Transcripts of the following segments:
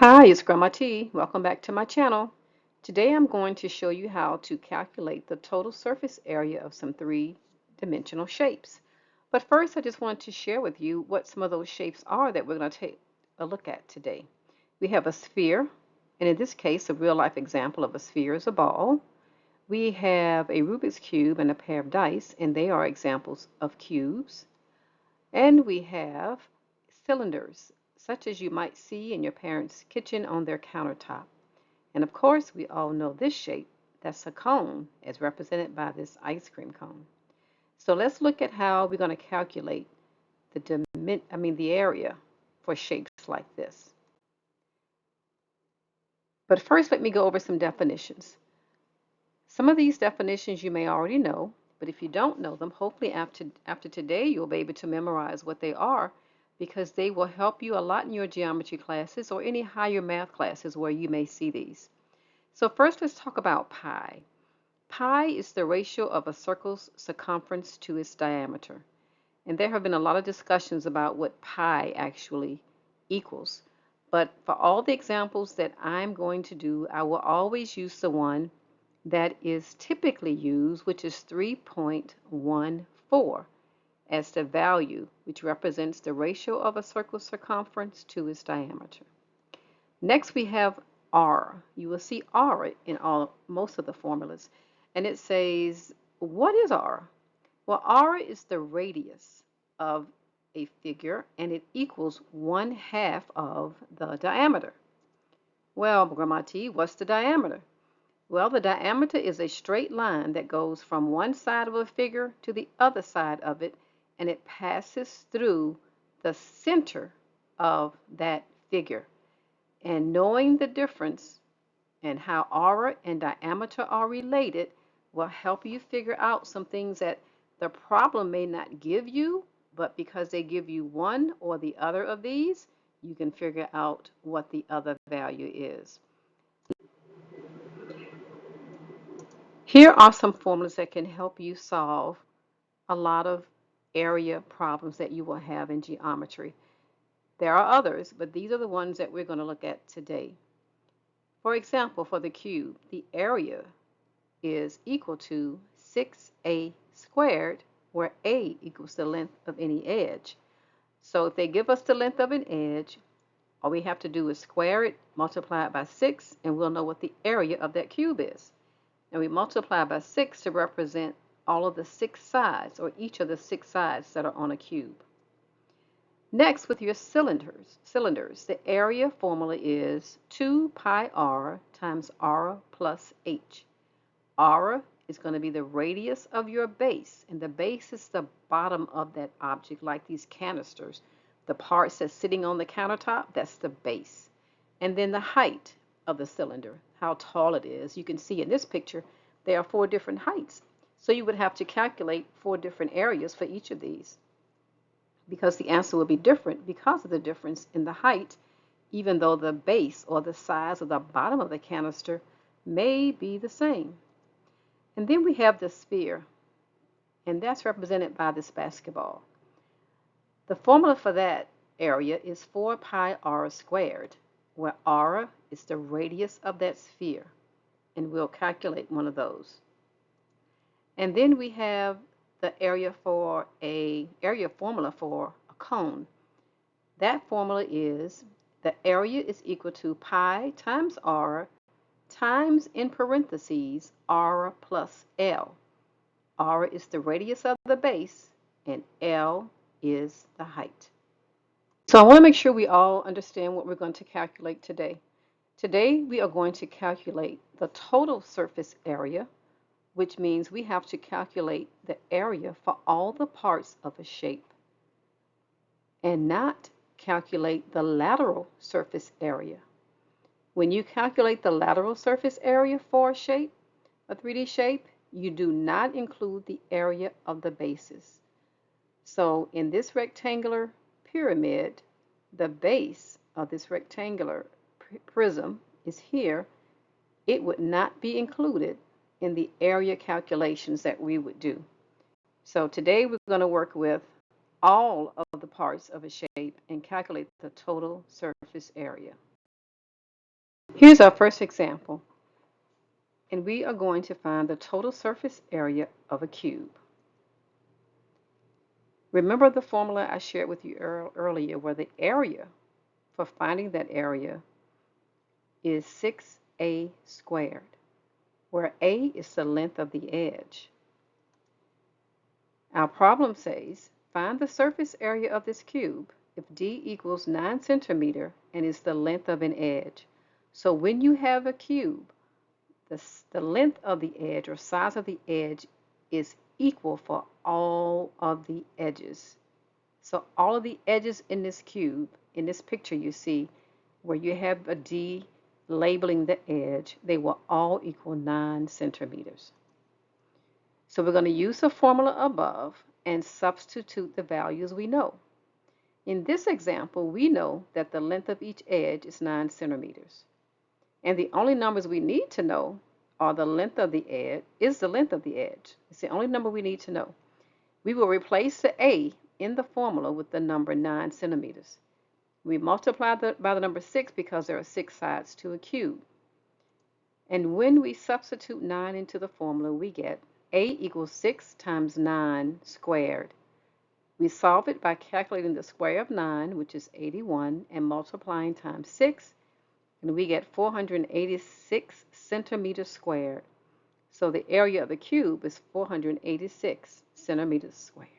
Hi, it's Grandma T. Welcome back to my channel. Today I'm going to show you how to calculate the total surface area of some three-dimensional shapes. But first, I just wanted to share with you what some of those shapes are that we're going to take a look at today. We have a sphere, and in this case, a real-life example of a sphere is a ball. We have a Rubik's Cube and a pair of dice, and they are examples of cubes. And we have cylinders, such as you might see in your parents' kitchen on their countertop. And of course, we all know this shape. That's a cone, as represented by this ice cream cone. So let's look at how we're going to calculate the area for shapes like this. But first, let me go over some definitions. Some of these definitions you may already know, but if you don't know them, hopefully after today you'll be able to memorize what they are because they will help you a lot in your geometry classes or any higher math classes where you may see these. So first let's talk about pi. Pi is the ratio of a circle's circumference to its diameter. And there have been a lot of discussions about what pi actually equals. But for all the examples that I'm going to do, I will always use the one that is typically used, which is 3.14 as the value, which represents the ratio of a circle's circumference to its diameter. Next, we have r. You will see r in most of the formulas, and it says, what is r? Well, r is the radius of a figure, and it equals 1/2 of the diameter. Well, Grandma T, what's the diameter? Well, the diameter is a straight line that goes from one side of a figure to the other side of it, and it passes through the center of that figure. And knowing the difference and how r and diameter are related will help you figure out some things that the problem may not give you, but because they give you one or the other of these, you can figure out what the other value is. Here are some formulas that can help you solve a lot of area problems that you will have in geometry. There are others, but these are the ones that we're going to look at today. For example, for the cube, the area is equal to 6a squared, where a equals the length of any edge. So if they give us the length of an edge, all we have to do is square it, multiply it by 6, and we'll know what the area of that cube is. And we multiply by 6 to represent all of the 6 sides, or each of the 6 sides that are on a cube. Next, with your cylinders, the area formula is 2 pi r times r plus h. R is going to be the radius of your base, and the base is the bottom of that object, like these canisters. The parts that's sitting on the countertop, that's the base. And then the height of the cylinder, how tall it is. You can see in this picture, there are 4 different heights. So you would have to calculate 4 different areas for each of these, because the answer will be different because of the difference in the height, even though the base or the size of the bottom of the canister may be the same. And then we have the sphere, and that's represented by this basketball. The formula for that area is 4 pi r squared, where r is the radius of that sphere, and we'll calculate one of those. And then we have the area formula for a cone. That formula is the area is equal to pi times r times, in parentheses, r plus l. R is the radius of the base, and L is the height. So I want to make sure we all understand what we're going to calculate today. Today we are going to calculate the total surface area, which means we have to calculate the area for all the parts of a shape and not calculate the lateral surface area. When you calculate the lateral surface area for a shape, a 3D shape, you do not include the area of the bases. So in this rectangular pyramid, the base of this rectangular prism is here. It would not be included in the area calculations that we would do. So today we're going to work with all of the parts of a shape and calculate the total surface area. Here's our first example, and we are going to find the total surface area of a cube. Remember the formula I shared with you earlier, where the area for finding that area is 6a squared, where a is the length of the edge. Our problem says, find the surface area of this cube if d equals 9 centimeter and is the length of an edge. So when you have a cube, the length of the edge or size of the edge is equal for all of the edges. So all of the edges in this cube, in this picture you see, where you have a D labeling the edge, they will all equal 9 centimeters. So we're going to use the formula above and substitute the values we know. In this example, we know that the length of each edge is 9 centimeters. And the only numbers we need to know are the length of the edge, is the length of the edge. It's the only number we need to know. We will replace the A in the formula with the number 9 centimeters. We multiply by the number 6 because there are 6 sides to a cube. And when we substitute 9 into the formula, we get A equals 6 times 9 squared. We solve it by calculating the square of 9, which is 81, and multiplying times 6, and we get 486 centimeters squared. So the area of the cube is 486 centimeters squared.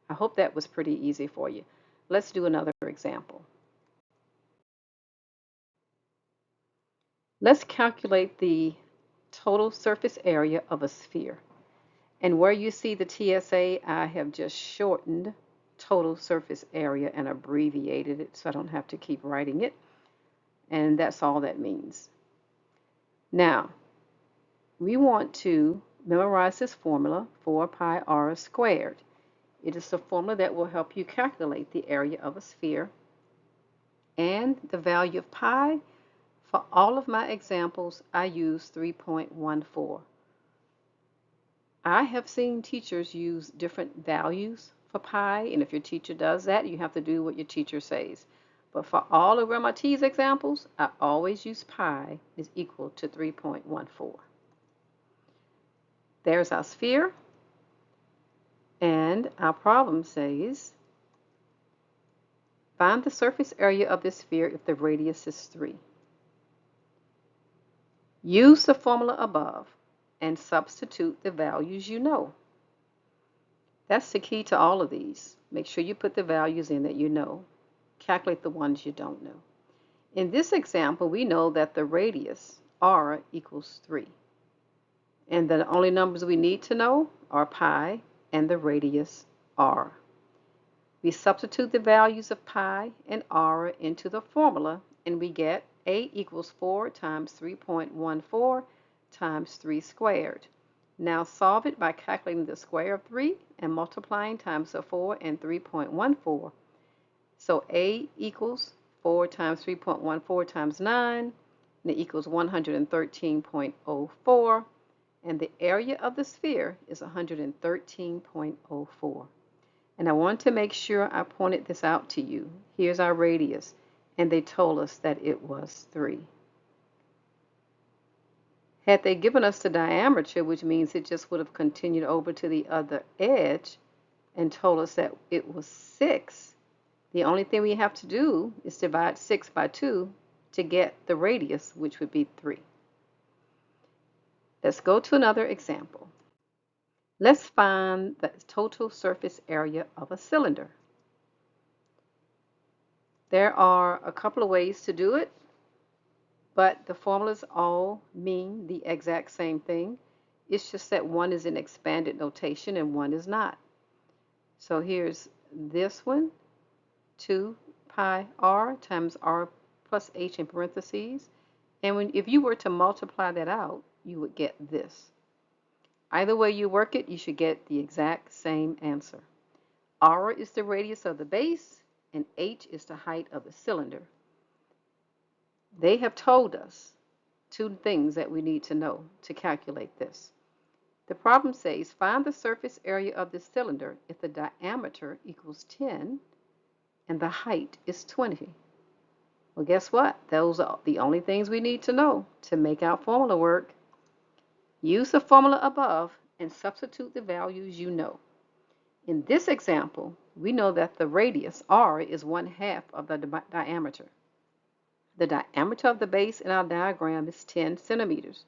I hope that was pretty easy for you. Let's do another example. Let's calculate the total surface area of a sphere. And where you see the TSA, I have just shortened total surface area and abbreviated it so I don't have to keep writing it. And that's all that means. Now, we want to memorize this formula, 4 pi r squared. It is the formula that will help you calculate the area of a sphere. And the value of pi, for all of my examples, I use 3.14. I have seen teachers use different values for pi, and if your teacher does that, you have to do what your teacher says. But for all of Grandma T's examples, I always use pi is equal to 3.14. There's our sphere, and our problem says, find the surface area of this sphere if the radius is 3. Use the formula above and substitute the values you know. That's the key to all of these. Make sure you put the values in that you know. Calculate the ones you don't know. In this example, we know that the radius, r, equals 3. And the only numbers we need to know are pi and the radius, r. We substitute the values of pi and r into the formula, and we get a equals 4 times 3.14 times 3 squared. Now solve it by calculating the square of 3 and multiplying times the 4 and 3.14. So a equals 4 times 3.14 times 9, and it equals 113.04. And the area of the sphere is 113.04. And I want to make sure I pointed this out to you. Here's our radius, and they told us that it was 3. Had they given us the diameter, which means it just would have continued over to the other edge, and told us that it was 6, the only thing we have to do is divide 6 by 2 to get the radius, which would be 3. Let's go to another example. Let's find the total surface area of a cylinder. There are a couple of ways to do it, but the formulas all mean the exact same thing. It's just that one is in expanded notation and one is not. So here's this one, 2 pi r times r plus h in parentheses. And if you were to multiply that out, you would get this. Either way you work it, you should get the exact same answer. R is the radius of the base, and h is the height of the cylinder. They have told us 2 things that we need to know to calculate this. The problem says, find the surface area of the cylinder if the diameter equals 10 and the height is 20. Well, guess what? Those are the only things we need to know to make our formula work. Use the formula above and substitute the values you know. In this example, we know that the radius r is 1/2 of the diameter. The diameter of the base in our diagram is 10 centimeters.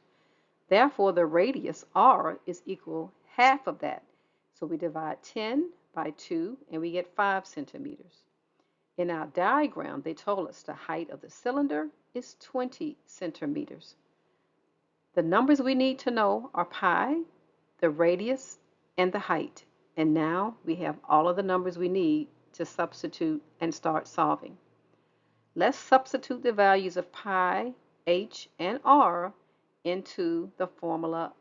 Therefore, the radius r is equal half of that. So we divide 10 by 2 and we get 5 centimeters. In our diagram, they told us the height of the cylinder is 20 centimeters. The numbers we need to know are pi, the radius, and the height. And now we have all of the numbers we need to substitute and start solving. Let's substitute the values of pi, h, and r into the formula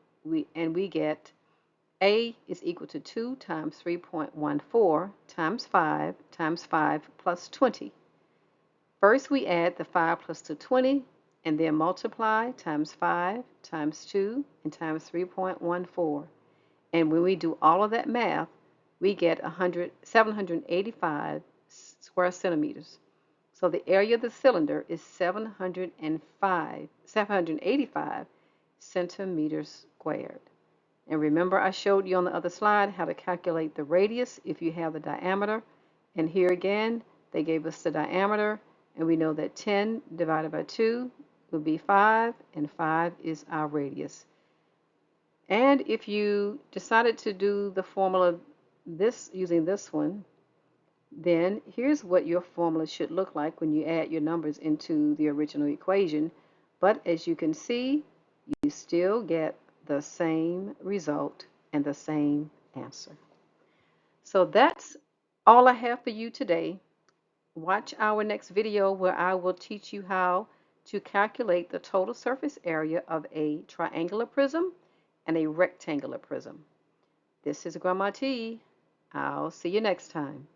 and we get a is equal to 2 times 3.14 times 5 plus 20. First we add the 5 plus the 20 and then multiply times 5 times 2 and times 3.14. And when we do all of that math, we get 785 square centimeters. So the area of the cylinder is 785 centimeters squared. And remember, I showed you on the other slide how to calculate the radius if you have the diameter. And here again, they gave us the diameter, and we know that 10 divided by 2 would be 5, and 5 is our radius. And if you decided to do the formula using this one, then here's what your formula should look like when you add your numbers into the original equation. But as you can see, you still get the same result and the same answer. So that's all I have for you today. Watch our next video where I will teach you how to calculate the total surface area of a triangular prism and a rectangular prism. This is Grandma T. I'll see you next time.